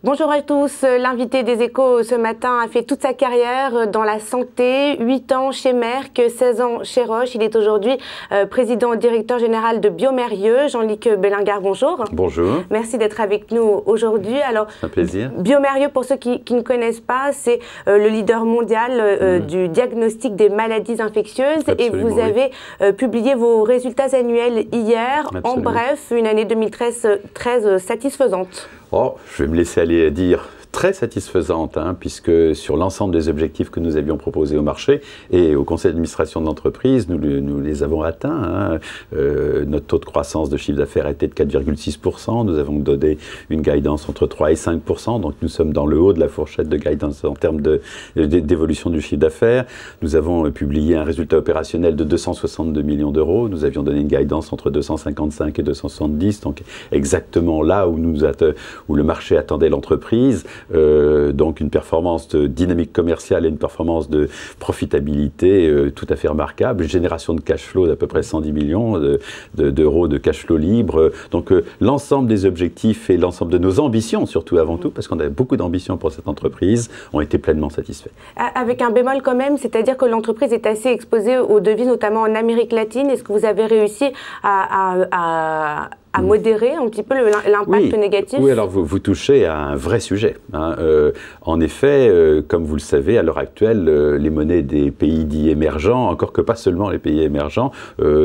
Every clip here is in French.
Bonjour à tous, l'invité des Échos ce matin a fait toute sa carrière dans la santé, 8 ans chez Merck, 16 ans chez Roche. Il est aujourd'hui président directeur général de Biomérieux. Jean-Luc Bélingard, bonjour. Bonjour. Merci d'être avec nous aujourd'hui. Alors, un plaisir. Biomérieux, pour ceux qui ne connaissent pas, c'est le leader mondial du diagnostic des maladies infectieuses. Absolument, et vous avez publié vos résultats annuels hier. Absolument. En bref, une année 2013 très satisfaisante. Oh, je vais me laisser aller dire très satisfaisante, puisque sur l'ensemble des objectifs que nous avions proposés au marché et au conseil d'administration de l'entreprise, nous les avons atteints. Notre taux de croissance de chiffre d'affaires a été de 4,6%. Nous avons donné une guidance entre 3 et 5%. Donc nous sommes dans le haut de la fourchette de guidance en termes d'évolution du chiffre d'affaires. Nous avons publié un résultat opérationnel de 262 millions d'euros. Nous avions donné une guidance entre 255 et 270, donc exactement là où le marché attendait l'entreprise. Donc une performance de dynamique commerciale et une performance de profitabilité tout à fait remarquable, une génération de cash flow d'à peu près 110 millions d'euros de cash flow libre. Donc l'ensemble des objectifs et l'ensemble de nos ambitions, surtout avant tout, parce qu'on avait beaucoup d'ambitions pour cette entreprise, ont été pleinement satisfaits. Avec un bémol quand même, c'est-à-dire que l'entreprise est assez exposée aux devises, notamment en Amérique latine. Est-ce que vous avez réussi à modérer un petit peu l'impact négatif? Oui, alors vous touchez à un vrai sujet. En effet, comme vous le savez, à l'heure actuelle, les monnaies des pays dits émergents, encore que pas seulement les pays émergents,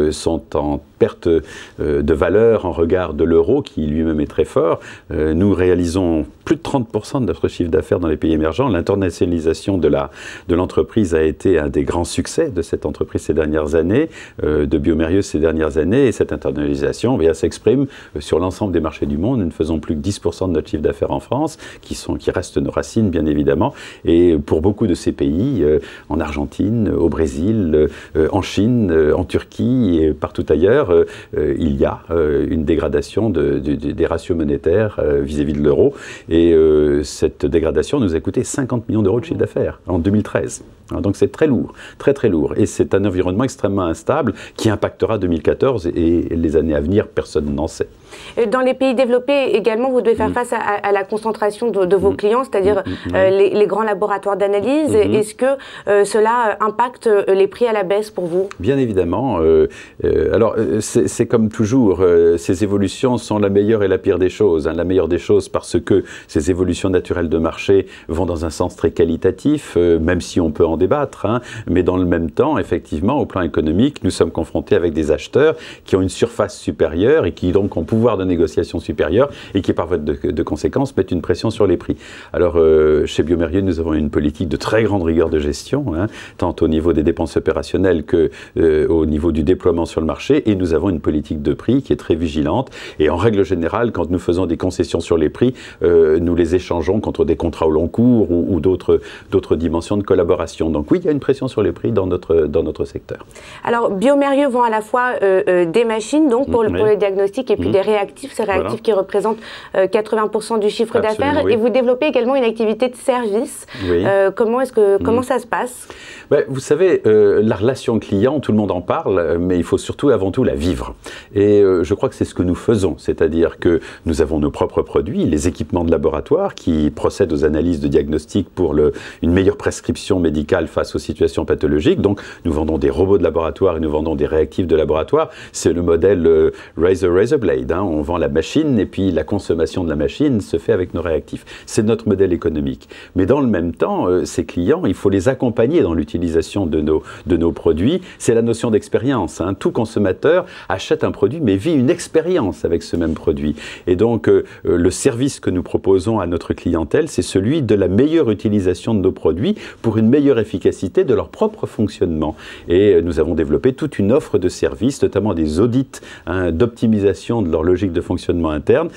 sont en perte de valeur en regard de l'euro, qui lui-même est très fort. Nous réalisons plus de 30% de notre chiffre d'affaires dans les pays émergents. L'internationalisation de l'entreprise a été un des grands succès de cette entreprise ces dernières années, de Biomérieux ces dernières années, et cette internationalisation s'exprime sur l'ensemble des marchés du monde. Nous ne faisons plus que 10% de notre chiffre d'affaires en France, qui restent nos racines, bien évidemment. Et pour beaucoup de ces pays, en Argentine, au Brésil, en Chine, en Turquie et partout ailleurs, il y a une dégradation des ratios monétaires vis-à-vis de l'euro. Et cette dégradation nous a coûté 50 millions d'euros de chiffre d'affaires en 2013. Donc c'est très lourd, très très lourd. Et c'est un environnement extrêmement instable qui impactera 2014 et les années à venir, personne n'en sait. Dans les pays développés également, vous devez faire face à la concentration de vos clients, c'est-à-dire les grands laboratoires d'analyse. Est-ce que cela impacte les prix à la baisse pour vous? Bien évidemment. Alors c'est comme toujours, ces évolutions sont la meilleure et la pire des choses. La meilleure des choses parce que ces évolutions naturelles de marché vont dans un sens très qualitatif, même si on peut en débattre, mais dans le même temps, effectivement, au plan économique, nous sommes confrontés avec des acheteurs qui ont une surface supérieure et qui donc ont pouvoir de négociation supérieure et qui, par voie de conséquence, mettent une pression sur les prix. Alors, chez Biomérieux, nous avons une politique de très grande rigueur de gestion, tant au niveau des dépenses opérationnelles qu'au niveau du déploiement sur le marché, et nous avons une politique de prix qui est très vigilante. Et en règle générale, quand nous faisons des concessions sur les prix, nous les échangeons contre des contrats au long cours ou d'autres dimensions de collaboration. Donc oui, il y a une pression sur les prix dans notre secteur. Alors, Biomérieux vend à la fois des machines donc pour les diagnostics et puis des réactifs, ces réactifs qui représentent 80% du chiffre d'affaires. Et vous développez également une activité de service. Comment ça se passe? Vous savez, la relation client, tout le monde en parle, mais il faut surtout avant tout la vivre. Et je crois que c'est ce que nous faisons, c'est-à-dire que nous avons nos propres produits, les équipements de laboratoire qui procèdent aux analyses de diagnostic pour une meilleure prescription médicale face aux situations pathologiques. Donc nous vendons des robots de laboratoire et nous vendons des réactifs de laboratoire. C'est le modèle razor blade. On vend la machine et puis la consommation de la machine se fait avec nos réactifs. C'est notre modèle économique. Mais dans le même temps, ces clients, il faut les accompagner dans l'utilisation de nos produits. C'est la notion d'expérience. Tout consommateur achète un produit mais vit une expérience avec ce même produit. Et donc le service que nous proposons à notre clientèle, c'est celui de la meilleure utilisation de nos produits pour une meilleure efficacité de leur propre fonctionnement. Et nous avons développé toute une offre de services, notamment des audits d'optimisation de leur logique de fonctionnement interne,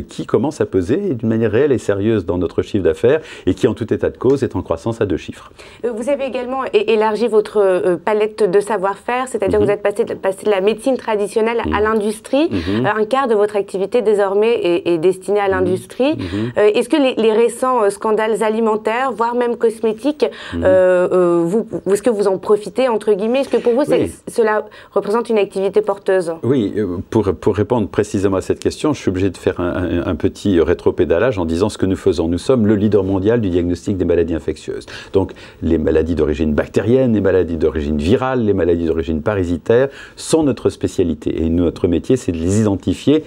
qui commence à peser d'une manière réelle et sérieuse dans notre chiffre d'affaires et qui, en tout état de cause, est en croissance à 2 chiffres. Vous avez également élargi votre palette de savoir-faire, c'est-à-dire que vous êtes passé de la médecine traditionnelle à l'industrie. Un quart de votre activité désormais est destinée à l'industrie. Est-ce que les récents scandales alimentaires, voire même cosmétiques, est-ce que vous en profitez, entre guillemets? Est-ce que pour vous, cela représente une activité porteuse? Oui, pour répondre précisément précisément à cette question, je suis obligé de faire un petit rétropédalage en disant ce que nous faisons. Nous sommes le leader mondial du diagnostic des maladies infectieuses. Donc, les maladies d'origine bactérienne, les maladies d'origine virale, les maladies d'origine parasitaire sont notre spécialité. Et notre métier, c'est de les identifier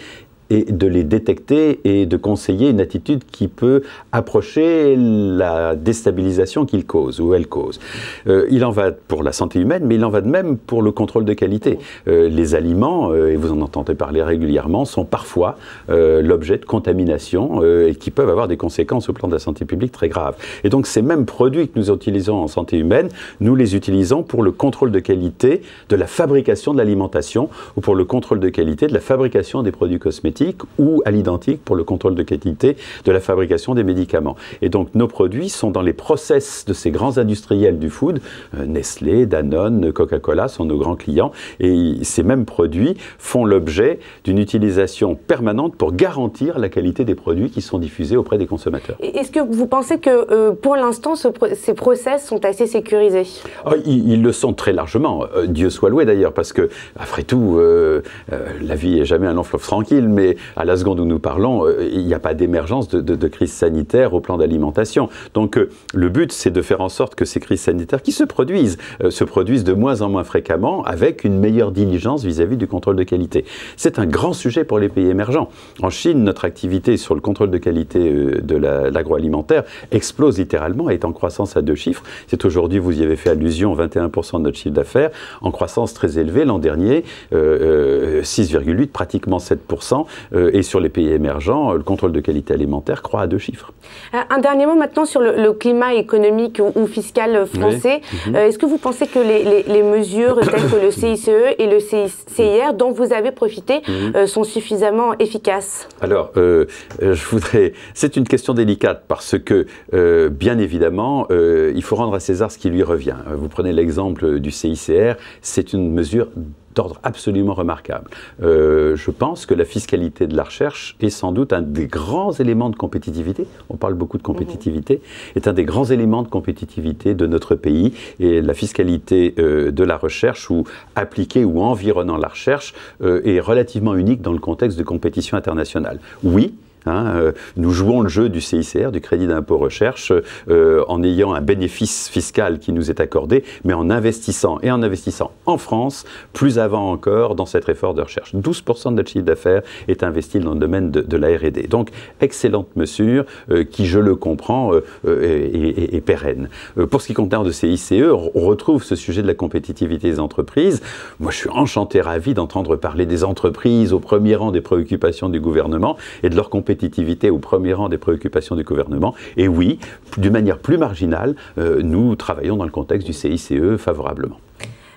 et de les détecter et de conseiller une attitude qui peut approcher la déstabilisation qu'ils causent ou elles causent. Il en va pour la santé humaine, mais il en va de même pour le contrôle de qualité. Les aliments, et vous en entendez parler régulièrement, sont parfois l'objet de contamination et qui peuvent avoir des conséquences au plan de la santé publique très graves. Et donc ces mêmes produits que nous utilisons en santé humaine, nous les utilisons pour le contrôle de qualité de la fabrication de l'alimentation ou pour le contrôle de qualité de la fabrication des produits cosmétiques ou à l'identique pour le contrôle de qualité de la fabrication des médicaments. Et donc nos produits sont dans les process de ces grands industriels du food, Nestlé, Danone, Coca-Cola sont nos grands clients, et ces mêmes produits font l'objet d'une utilisation permanente pour garantir la qualité des produits qui sont diffusés auprès des consommateurs. Est-ce que vous pensez que pour l'instant ces process sont assez sécurisés? Ils le sont très largement, Dieu soit loué d'ailleurs, parce que après tout la vie n'est jamais un long fleuve tranquille, mais à la seconde où nous parlons, il n'y a pas d'émergence de crise sanitaire au plan d'alimentation. Donc le but, c'est de faire en sorte que ces crises sanitaires qui se produisent de moins en moins fréquemment avec une meilleure diligence vis-à-vis du contrôle de qualité. C'est un grand sujet pour les pays émergents. En Chine, notre activité sur le contrôle de qualité de l'agroalimentaire explose littéralement et est en croissance à 2 chiffres. C'est aujourd'hui, vous y avez fait allusion, 21% de notre chiffre d'affaires, en croissance très élevée. L'an dernier, 6,8, pratiquement 7%. Et sur les pays émergents, le contrôle de qualité alimentaire croît à 2 chiffres. Un dernier mot maintenant sur le climat économique ou fiscal français. Oui. Est-ce que vous pensez que les mesures telles que le CICE et le CIR dont vous avez profité sont suffisamment efficaces? Alors, c'est une question délicate parce que, bien évidemment, il faut rendre à César ce qui lui revient. Vous prenez l'exemple du CICR, c'est une mesure d'ordre absolument remarquable. Je pense que la fiscalité de la recherche est sans doute un des grands éléments de compétitivité, on parle beaucoup de compétitivité, est un des grands éléments de compétitivité de notre pays, et la fiscalité de la recherche, ou appliquée ou environnant la recherche, est relativement unique dans le contexte de compétition internationale. Oui, nous jouons le jeu du CICR, du crédit d'impôt recherche, en ayant un bénéfice fiscal qui nous est accordé, mais en investissant en France, plus avant encore dans cet effort de recherche. 12% de notre chiffre d'affaires est investi dans le domaine de la R&D. Donc, excellente mesure qui, je le comprends, est pérenne. Pour ce qui concerne le CICE, on retrouve ce sujet de la compétitivité des entreprises. Moi, je suis enchanté, ravi d'entendre parler des entreprises au premier rang des préoccupations du gouvernement et de leur compétitivité au premier rang des préoccupations du gouvernement. Et oui, d'une manière plus marginale, nous travaillons dans le contexte du CICE favorablement.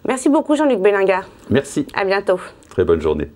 Merci beaucoup Jean-Luc Belinga. Merci. À bientôt. Très bonne journée.